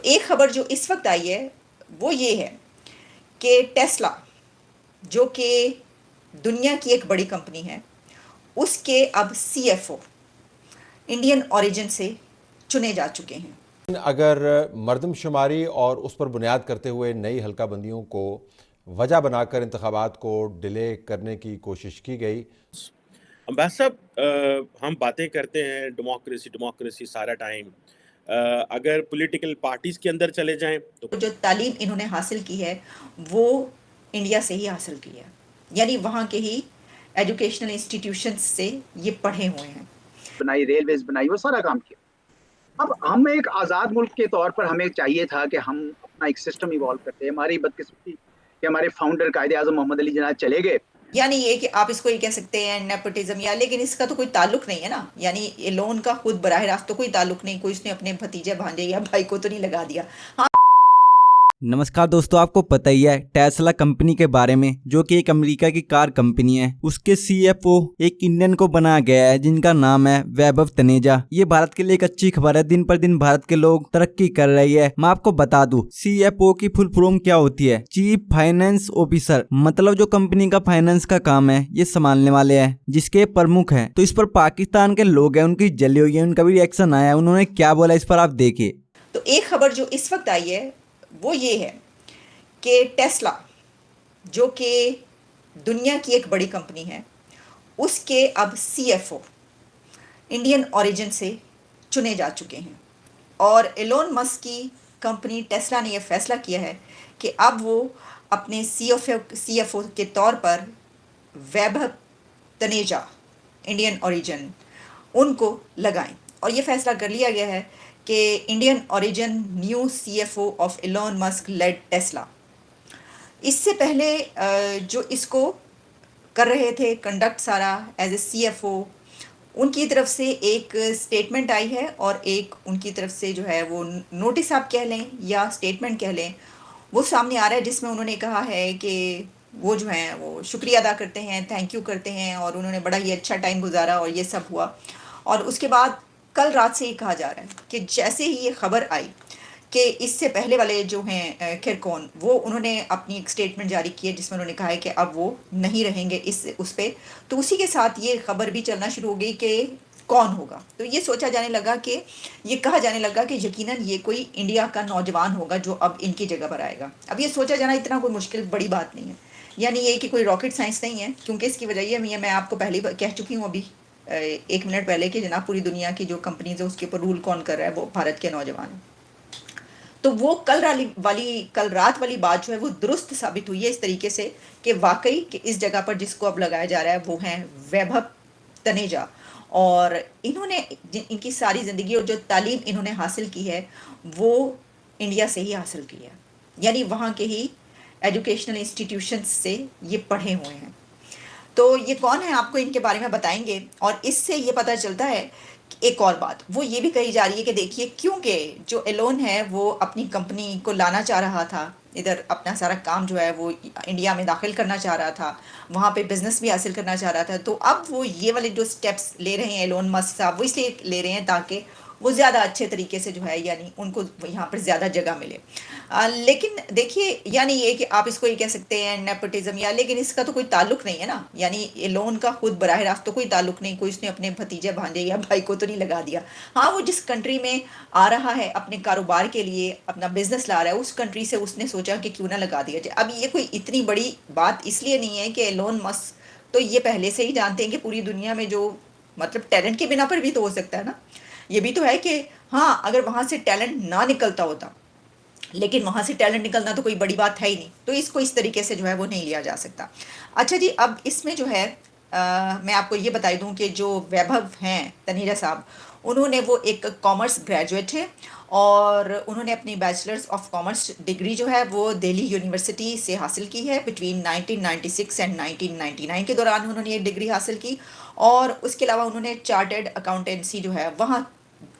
एक खबर जो इस वक्त आई है वो ये है कि टेस्ला, जो कि दुनिया की एक बड़ी कंपनी है, उसके अब सीएफओ इंडियन ओरिजिन से चुने जा चुके हैं। अगर मर्दमशुमारी और उस पर बुनियाद करते हुए नई हल्का बंदियों को वजह बनाकर इंतखाबात को डिले करने की कोशिश की गई। अम्बेसडर साहब, हम बातें करते हैं डेमोक्रेसी डेमोक्रेसी सारा टाइम। अगर पॉलिटिकल पार्टीज के अंदर चले जाएं तो जो तालीम इन्होंने हासिल की है वो इंडिया से ही हासिल की है, यानी वहाँ के ही एजुकेशनल इंस्टीट्यूशंस से ये पढ़े हुए हैं। बनाई, रेलवेज बनाई, वो सारा काम किया। अब हम एक आज़ाद मुल्क के तौर पर हमें चाहिए था कि हम अपना एक सिस्टम इवॉल्व करते हैं। हमारी बदकिस्मती कि हमारे फाउंडर कायदे आज़म मोहम्मद अली जिन्ना चले गए। यानी ये कि आप इसको ये कह सकते हैं नेपोटिज्म, या लेकिन इसका तो कोई ताल्लुक नहीं है ना, यानी एलोन का खुद बराह रास्त तो कोई ताल्लुक नहीं, कोई उसने अपने भतीजे भांजे या भाई को तो नहीं लगा दिया। हाँ, नमस्कार दोस्तों, आपको पता ही है टेस्ला कंपनी के बारे में, जो कि एक अमेरिका की कार कंपनी है। उसके सीएफओ एक इंडियन को बनाया गया है जिनका नाम है वैभव तनेजा। ये भारत के लिए एक अच्छी खबर है। दिन पर दिन भारत के लोग तरक्की कर रही है। मैं आपको बता दूं, सीएफओ की फुल फॉर्म क्या होती है? चीफ फाइनेंस ऑफिसर, मतलब जो कंपनी का फाइनेंस का काम है ये संभालने वाले है, जिसके प्रमुख है। तो इस पर पाकिस्तान के लोग हैं, उनकी जली हुई है, उनका भी रिएक्शन आया है। उन्होंने क्या बोला इस पर आप देखिए। तो एक खबर जो इस वक्त आई है वो ये है कि टेस्ला, जो कि दुनिया की एक बड़ी कंपनी है, उसके अब सीएफओ इंडियन ओरिजिन से चुने जा चुके हैं। और एलोन मस्क की कंपनी टेस्ला ने यह फैसला किया है कि अब वो अपने सीएफओ के तौर पर वैभव तनेजा इंडियन ओरिजिन उनको लगाएं। और ये फैसला कर लिया गया है कि Indian origin new CFO of Elon Musk led Tesla. इससे पहले जो इसको कर रहे थे कंडक्ट सारा एज ए सीएफओ, उनकी तरफ से एक स्टेटमेंट आई है और एक उनकी तरफ से जो है वो नोटिस आप कह लें या स्टेटमेंट कह लें, वो सामने आ रहा है, जिसमें उन्होंने कहा है कि वो जो हैं वो शुक्रिया अदा करते हैं, थैंक यू करते हैं, और उन्होंने बड़ा ही अच्छा टाइम गुजारा और ये सब हुआ। और उसके बाद कल रात से ये कहा जा रहा है कि जैसे ही ये खबर आई कि इससे पहले वाले जो हैं खैरकौन, वो उन्होंने अपनी एक स्टेटमेंट जारी की है जिसमें उन्होंने कहा है कि अब वो नहीं रहेंगे उस पर। तो उसी के साथ ये खबर भी चलना शुरू हो गई कि कौन होगा। तो ये सोचा जाने लगा कि ये कहा जाने लगा कि यकीनन ये कोई इंडिया का नौजवान होगा जो अब इनकी जगह पर आएगा। अब ये सोचा जाना इतना कोई मुश्किल बड़ी बात नहीं है, यानी ये कि कोई रॉकेट साइंस नहीं है, क्योंकि इसकी वजह ये मैं आपको पहले ही कह चुकी हूँ अभी 1 मिनट पहले कि जनाब पूरी दुनिया की जो कंपनीज है उसके ऊपर रूल कौन कर रहा है, वो भारत के नौजवान हैं। तो वो कल रात वाली बात जो है वो दुरुस्त साबित हुई है इस तरीके से कि वाकई कि इस जगह पर जिसको अब लगाया जा रहा है वो हैं वैभव तनेजा। और इन्होंने इनकी सारी ज़िंदगी और जो तालीम इन्होंने हासिल की है वो इंडिया से ही हासिल की है, यानी वहाँ के ही एजुकेशनल इंस्टीट्यूशंस से ये पढ़े हुए हैं। तो ये कौन है आपको इनके बारे में बताएंगे। और इससे ये पता चलता है कि एक और बात वो ये भी कही जा रही है कि देखिए, क्योंकि जो एलोन है वो अपनी कंपनी को लाना चाह रहा था इधर, अपना सारा काम जो है वो इंडिया में दाखिल करना चाह रहा था, वहाँ पे बिजनेस भी हासिल करना चाह रहा था। तो अब वो ये वाले जो स्टेप्स ले रहे हैं एलोन मस्क साहब, वो इसलिए ले रहे हैं ताकि वो ज़्यादा अच्छे तरीके से जो है, यानी उनको यहाँ पर ज़्यादा जगह मिले। लेकिन देखिए, यानी ये कि आप इसको ये कह सकते हैं नेपोटिज्म, या लेकिन इसका तो कोई ताल्लुक नहीं है ना, यानी एलोन का खुद बराह रास्त तो कोई ताल्लुक नहीं, कोई उसने अपने भतीजे भांजे या भाई को तो नहीं लगा दिया। हाँ, वो जिस कंट्री में आ रहा है अपने कारोबार के लिए, अपना बिजनेस ला रहा है, उस कंट्री से उसने सोचा कि क्यों ना लगा दिया जाए। अब ये कोई इतनी बड़ी बात इसलिए नहीं है कि एलोन मस्क तो ये पहले से ही जानते हैं कि पूरी दुनिया में जो मतलब टैलेंट के बिना पर भी तो हो सकता है ना। ये भी तो है कि हाँ, अगर वहाँ से टैलेंट ना निकलता होता, लेकिन वहाँ से टैलेंट निकलना तो कोई बड़ी बात है ही नहीं, तो इसको इस तरीके से जो है वो नहीं लिया जा सकता। अच्छा जी, अब इसमें जो है मैं आपको ये बता दूं कि जो वैभव हैं तनेजा साहब, उन्होंने वो एक कॉमर्स ग्रेजुएट है और उन्होंने अपनी बैचलर्स ऑफ कॉमर्स डिग्री जो है वो दिल्ली यूनिवर्सिटी से हासिल की है। बिटवीन 1996 एंड 1999 के दौरान उन्होंने ये डिग्री हासिल की। और उसके अलावा उन्होंने चार्टर्ड अकाउंटेंसी जो है वहाँ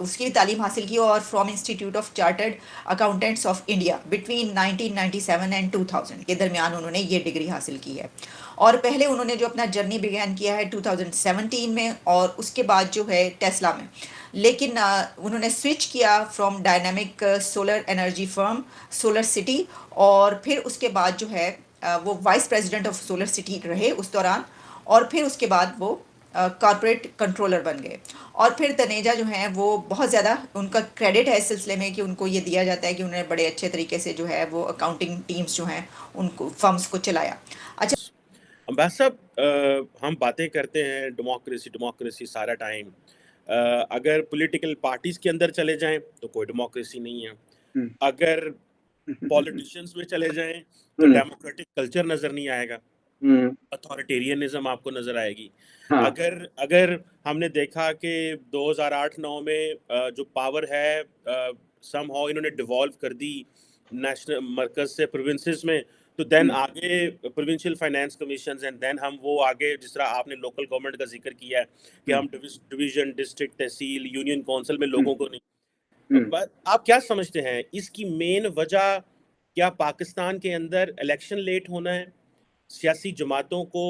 उसकी तालीम हासिल की और from institute of chartered accountants of India between 1997 and 2000 के दरमियान उन्होंने ये डिग्री हासिल की है। और पहले उन्होंने जो अपना जर्नी बिगैन किया है 2017 में और उसके बाद जो है टेस्ला में, लेकिन उन्होंने स्विच किया from dynamic solar energy firm solar city, और फिर उसके बाद जो है वो vice president of solar city रहे उस दौरान, और फिर उसके बाद वो कॉर्पोरेट कंट्रोलर बन गए। और फिर तनेजा जो हैं वो बहुत ज़्यादा उनका क्रेडिट है इस सिलसिले में कि उनको ये दिया जाता है कि उन्होंने बड़े अच्छे तरीके से जो है वो अकाउंटिंग टीम्स जो हैं उनको फर्म्स को चलाया। अच्छा, अब्बास साहब, हम बातें करते हैं डेमोक्रेसी डेमोक्रेसी सारा टाइम। अगर पॉलिटिकल पार्टीज के अंदर चले जाएं तो कोई डेमोक्रेसी नहीं है। हम्म, अगर पॉलिटिशियंस में चले जाएं तो हम्म, डेमोक्रेटिक कल्चर नजर नहीं आएगा, हम्म, अथॉरिटेरियनिज्म आपको नजर आएगी। हाँ, अगर अगर हमने देखा कि 2008-9 में जो पावर है समहाउ इन्होंने डिवॉल्व कर दी नेशनल मरकज से प्रोविंसेस में, तो देन हम्म, आगे provincial finance commissions and then हम वो आगे जिस तरह आपने लोकल गवर्नमेंट का जिक्र किया है कि हम्म, हम डिवीजन, डिस्ट्रिक्ट, तहसील, यूनियन काउंसिल में हम्म, लोगों को नहीं। हम्म, आप क्या समझते हैं इसकी मेन वजह क्या पाकिस्तान के अंदर इलेक्शन लेट होना है, सियासी जमातों को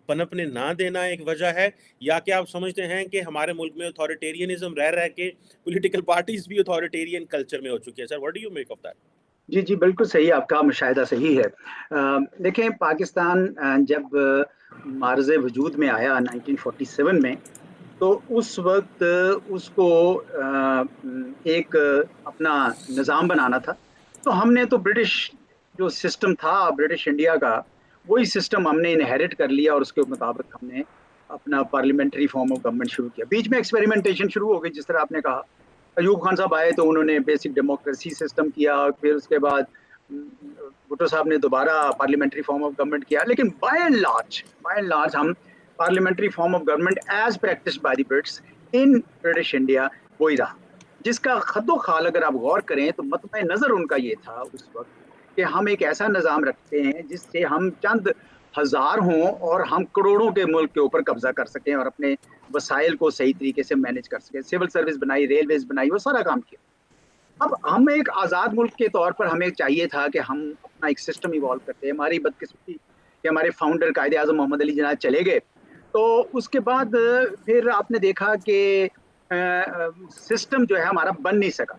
पनपने ना देना एक वजह है, या क्या आप समझते हैं कि हमारे मुल्क में अथॉरिटेरियनिज्म रह रह के पॉलिटिकल पार्टीज भी अथॉरिटेरियन कल्चर में हो चुकी है? Sir, what do you make of that? जी जी बिल्कुल सही, आपका मुशाहिदा सही है। देखें, पाकिस्तान जब मार्ज़ वजूद में आया 1947 में, तो उस वक्त उसको एक अपना निज़ाम बनाना था। तो हमने तो ब्रिटिश जो सिस्टम था ब्रिटिश इंडिया का, वही सिस्टम हमने इनहेरिट कर लिया और उसके मुताबिक हमने अपना पार्लियामेंट्री फॉर्म ऑफ गवर्नमेंट शुरू किया। बीच में एक्सपेरिमेंटेशन शुरू हो गई, जिस तरह आपने कहा। अयूब खान साहब आए तो उन्होंने बेसिक डेमोक्रेसी सिस्टम किया, फिर उसके बाद भुट्टो साहब ने दोबारा पार्लियामेंट्री फॉर्म ऑफ गवर्नमेंट किया। लेकिन बाय एंड लार्ज हम parliamentary form of government as practice by the Brits in British India वही रहा, जिसका खद्दो खाल अगर आप गौर करें तो मतमे नजर उनका ये था उस वक्त कि हम एक ऐसा निज़ाम रखते हैं जिससे हम चंद हजार हों और हम करोड़ों के मुल्क के ऊपर कब्जा कर सकें और अपने वसाइल को सही तरीके से मैनेज कर सकें। सिविल सर्विस बनाई, रेलवेज बनाई, वो सारा काम किया। अब हम एक आज़ाद मुल्क के तौर पर हमें चाहिए था कि हम अपना एक सिस्टम इवॉल्व करते हैं। हमारी बदकिस्मती कि हमारे फाउंडर कायदे आज़म मोहम्मद अली जिन्ना चले गए, तो उसके बाद फिर आपने देखा कि सिस्टम जो है हमारा बन नहीं सका।